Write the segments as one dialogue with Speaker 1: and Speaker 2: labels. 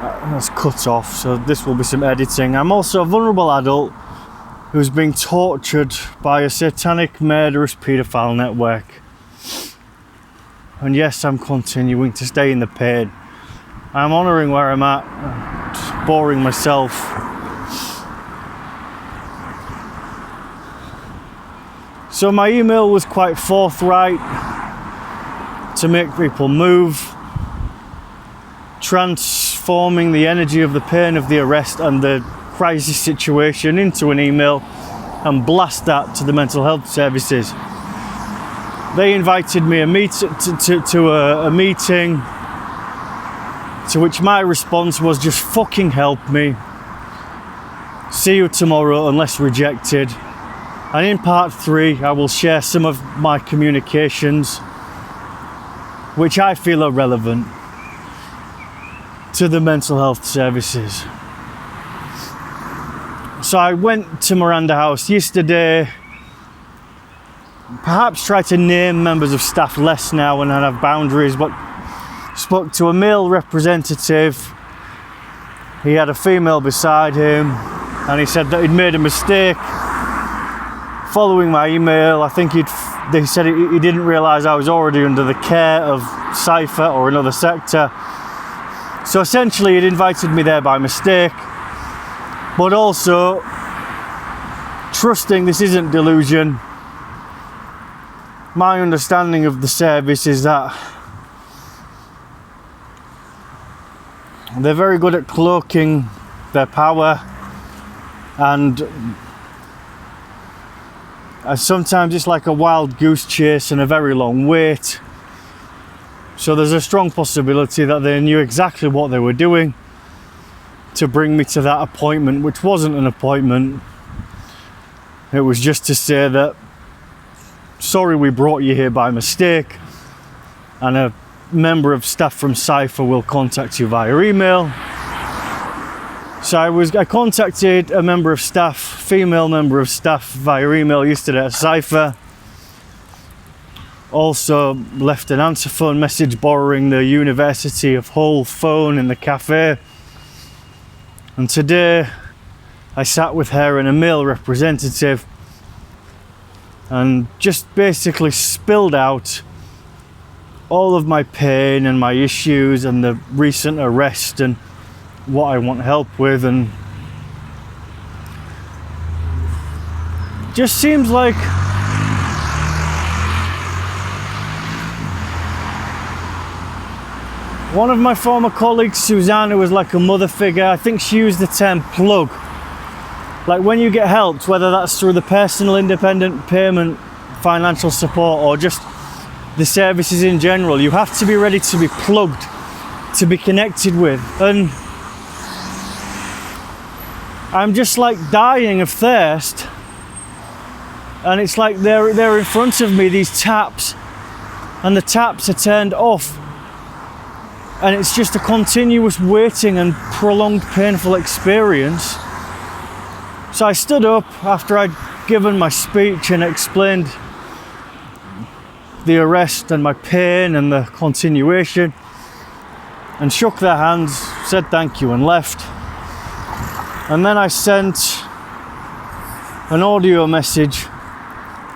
Speaker 1: that's cut off, so this will be some editing. I'm also a vulnerable adult who's being tortured by a satanic murderous paedophile network. And yes, I'm continuing to stay in the pain. I'm honouring where I'm at, just boring myself. So my email was quite forthright to make people move, transforming the energy of the pain of the arrest and the crisis situation into an email and blast that to the mental health services. They invited me to a meeting, to which my response was just fucking help me. See you tomorrow unless rejected. And in part 3, I will share some of my communications which I feel are relevant to the mental health services. So I went to Miranda House yesterday, perhaps try to name members of staff less now and have boundaries, but spoke to a male representative. He had a female beside him and he said that he'd made a mistake following my email. I think they said he didn't realise I was already under the care of Cypher or another sector. So essentially he'd invited me there by mistake, but also trusting this isn't delusion. My understanding of the service is that they're very good at cloaking their power, and sometimes it's like a wild goose chase and a very long wait. So there's a strong possibility that they knew exactly what they were doing to bring me to that appointment, which wasn't an appointment. It was just to say that, sorry, we brought you here by mistake, and a member of staff from Cypher will contact you via email. So I contacted a member of staff, female member of staff, via email yesterday at Cypher. Also left an answer phone message borrowing the University of Hull phone in the cafe. And today I sat with her and a male representative and just basically spilled out all of my pain and my issues and the recent arrest and what I want help with, and just seems like one of my former colleagues, Suzanne, who was like a mother figure, I think she used the term plug. Like when you get helped, whether that's through the personal independent payment, financial support, or just the services in general, you have to be ready to be plugged, to be connected with. And I'm just like dying of thirst, and it's like they're in front of me, these taps, and the taps are turned off, and it's just a continuous waiting and prolonged painful experience. So I stood up after I'd given my speech and explained the arrest and my pain and the continuation, and shook their hands, said thank you, and left. And then I sent an audio message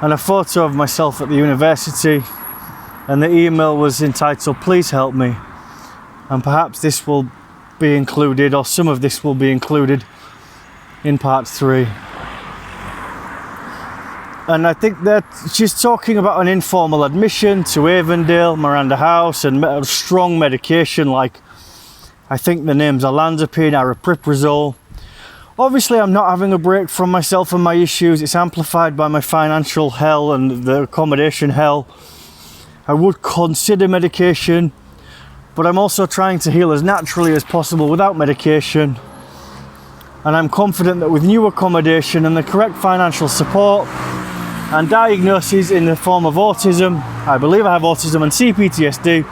Speaker 1: and a photo of myself at the university, and the email was entitled "Please help me," and perhaps this will be included, or some of this will be included, in part 3. And I think that she's talking about an informal admission to Avondale, Miranda House, and strong medication like, I think the name's olanzapine, aripiprazole. Obviously I'm not having a break from myself and my issues. It's amplified by my financial hell and the accommodation hell. I would consider medication, but I'm also trying to heal as naturally as possible without medication. And I'm confident that with new accommodation and the correct financial support and diagnoses in the form of autism, I believe I have autism and CPTSD,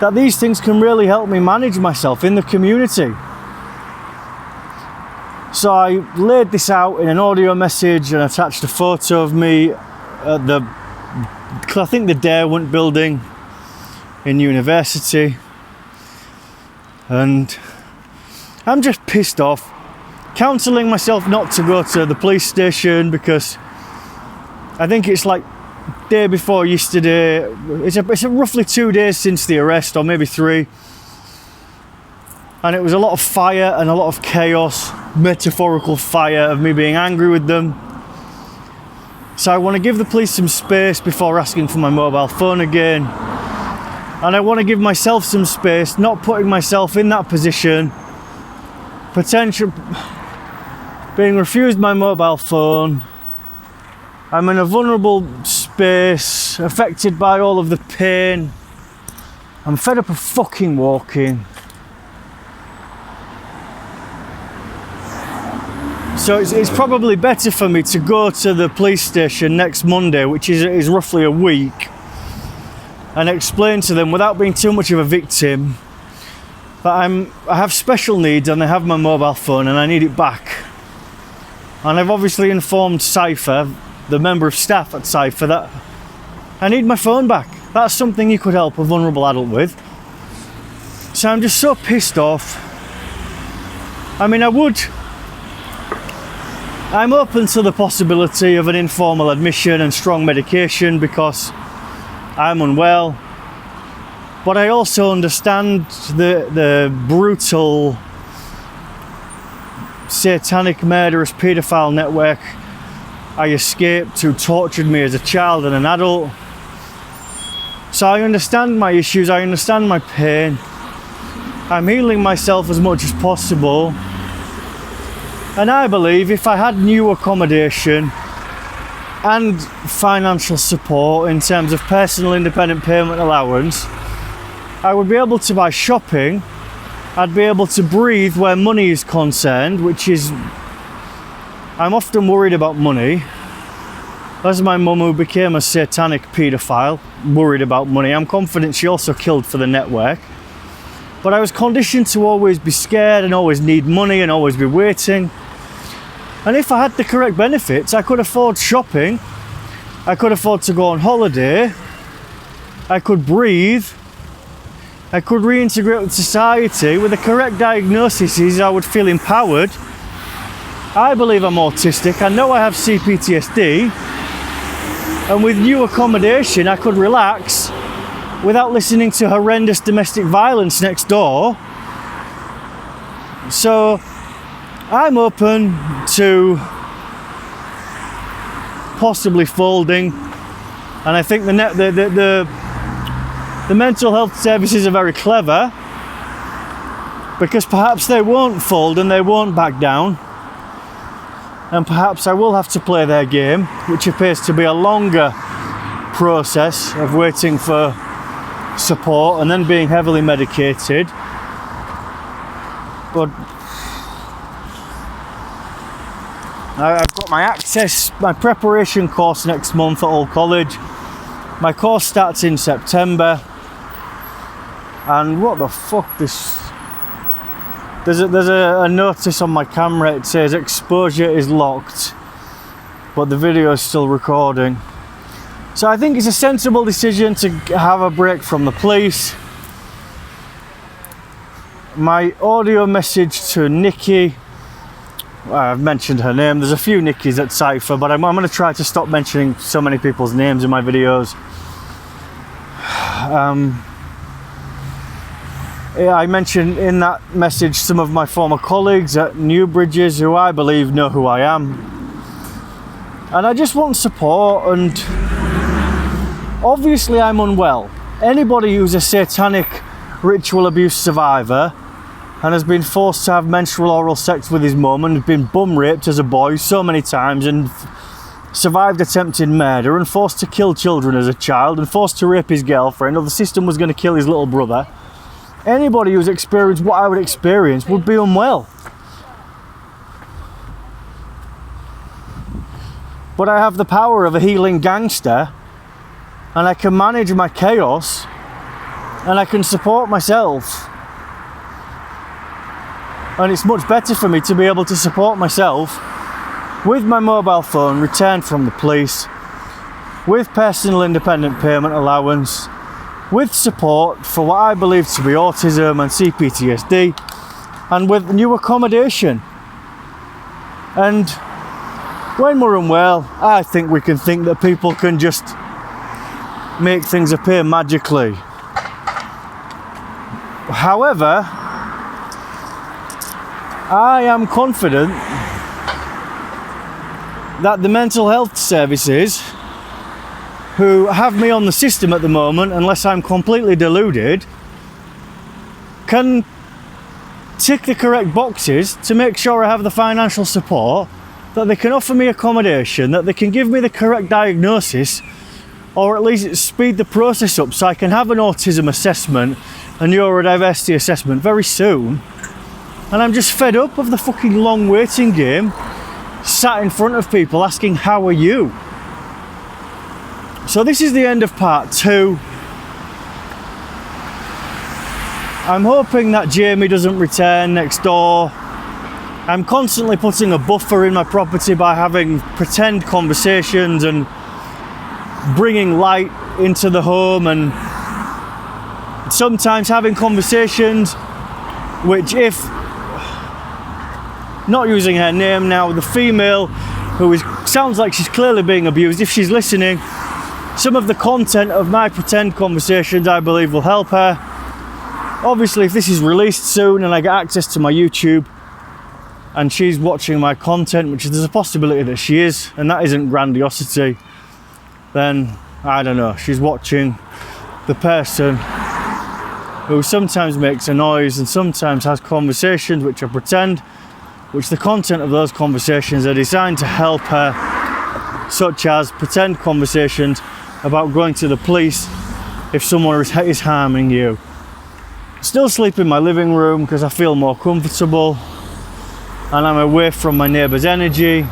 Speaker 1: that these things can really help me manage myself in the community. So I laid this out in an audio message and attached a photo of me at I think the Derwent building in university. And I'm just pissed off, counselling myself not to go to the police station because I think it's like day before yesterday. It's roughly 2 days since the arrest, or maybe 3. And it was a lot of fire and a lot of chaos, metaphorical fire of me being angry with them. So I want to give the police some space before asking for my mobile phone again. And I want to give myself some space, not putting myself in that position, potential being refused my mobile phone. I'm in a vulnerable space, affected by all of the pain. I'm fed up of fucking walking. So it's probably better for me to go to the police station next Monday, which is roughly a week, and explain to them without being too much of a victim that I have special needs and I have my mobile phone and I need it back. And I've obviously informed Cypher, the member of staff at Cypher, that I need my phone back. That's something you could help a vulnerable adult with. So I'm just so pissed off. I mean, I'm open to the possibility of an informal admission and strong medication because I'm unwell, but I also understand the brutal Satanic Murderous Paedophile Network I escaped, who tortured me as a child and an adult. So I understand my issues, I understand my pain. I'm healing myself as much as possible. And I believe if I had new accommodation and financial support in terms of personal independent payment allowance, I would be able to buy shopping. I'd be able to breathe where money is concerned, which is, I'm often worried about money. As my mum, who became a satanic paedophile, worried about money. I'm confident she also killed for the network. But I was conditioned to always be scared and always need money and always be waiting. And if I had the correct benefits, I could afford shopping, I could afford to go on holiday, I could breathe, I could reintegrate with society. With the correct diagnoses, I would feel empowered. I believe I'm autistic, I know I have CPTSD, and with new accommodation I could relax without listening to horrendous domestic violence next door. So I'm open to possibly folding, and I think the mental health services are very clever, because perhaps they won't fold and they won't back down, and perhaps I will have to play their game, which appears to be a longer process of waiting for support and then being heavily medicated. But I've got my preparation course next month at Old College. My course starts in September, and what the fuck, there's a notice on my camera. It says exposure is locked, but the video is still recording. So I think it's a sensible decision to have a break from the police. My audio message to Nikki, I've mentioned her name. There's a few Nickis at Cypher, but I'm going to try to stop mentioning so many people's names in my videos. I mentioned in that message some of my former colleagues at Newbridges, who I believe know who I am. And I just want support, and obviously I'm unwell. Anybody who's a satanic ritual abuse survivor and has been forced to have menstrual oral sex with his mum and been bum raped as a boy so many times and survived attempted murder and forced to kill children as a child and forced to rape his girlfriend, or the system was going to kill his little brother. Anybody who's experienced what I would experience would be unwell. But I have the power of a healing gangster, and I can manage my chaos, and I can support myself. And it's much better for me to be able to support myself with my mobile phone returned from the police, with personal independent payment allowance, with support for what I believe to be autism and CPTSD, and with new accommodation. And when we're unwell, I think we can think that people can just make things appear magically. However, I am confident that the mental health services who have me on the system at the moment, unless I'm completely deluded, can tick the correct boxes to make sure I have the financial support, that they can offer me accommodation, that they can give me the correct diagnosis, or at least speed the process up so I can have an autism assessment, a neurodiversity assessment very soon. And I'm just fed up of the fucking long waiting game, sat in front of people asking, how are you? So this is the end of part 2. I'm hoping that Jamie doesn't return next door. I'm constantly putting a buffer in my property by having pretend conversations and bringing light into the home, and sometimes having conversations which, if, not using her name now, the female who sounds like she's clearly being abused, if she's listening, some of the content of my pretend conversations I believe will help her. Obviously, if this is released soon and I get access to my YouTube and she's watching my content, which there's a possibility that she is, and that isn't grandiosity, then I don't know, she's watching the person who sometimes makes a noise and sometimes has conversations which are pretend, which the content of those conversations are designed to help her, such as pretend conversations about going to the police if someone is harming you. Still sleep in my living room because I feel more comfortable and I'm away from my neighbour's energy.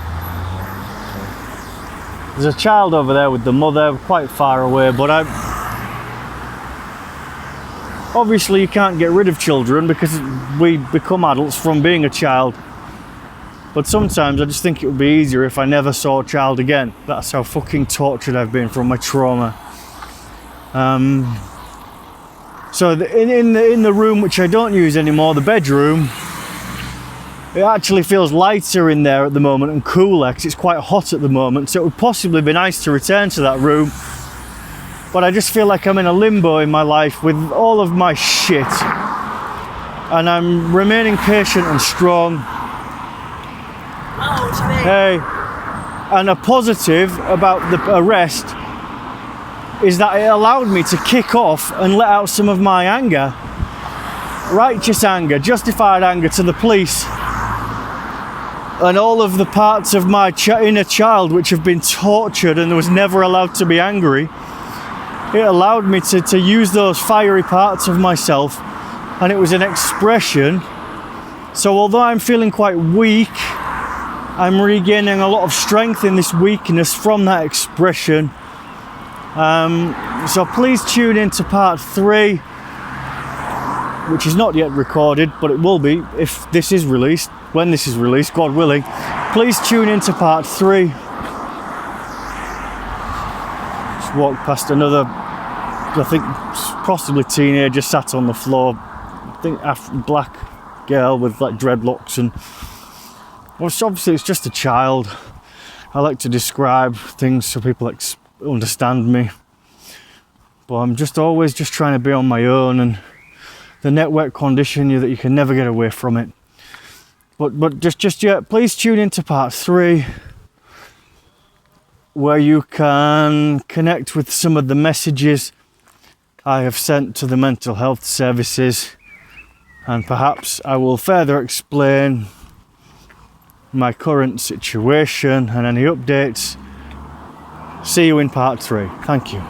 Speaker 1: There's a child over there with the mother, quite far away, but obviously you can't get rid of children because we become adults from being a child. But sometimes I just think it would be easier if I never saw a child again. That's how fucking tortured I've been from my trauma. So in the room which I don't use anymore, the bedroom, it actually feels lighter in there at the moment and cooler because it's quite hot at the moment. So it would possibly be nice to return to that room. But I just feel like I'm in a limbo in my life with all of my shit. And I'm remaining patient and strong.
Speaker 2: Oh, it's me.
Speaker 1: Hey. And a positive about the arrest is that it allowed me to kick off and let out some of my anger. Righteous anger, justified anger to the police. And all of the parts of my inner child which have been tortured and was never allowed to be angry. It allowed me to use those fiery parts of myself, and it was an expression. So although I'm feeling quite weak, I'm regaining a lot of strength in this weakness from that expression. So please tune in to part 3, which is not yet recorded, but it will be if this is released, when this is released, God willing. Please tune in to part 3. Just walked past another, I think possibly teenager, sat on the floor. I think black girl with like dreadlocks, and well, obviously it's just a child. I like to describe things so people understand me, but I'm just always just trying to be on my own, and the network condition you that you can never get away from it. But just yet, please tune into part 3, where you can connect with some of the messages I have sent to the mental health services, and perhaps I will further explain my current situation and any updates. See you in part 3. Thank you.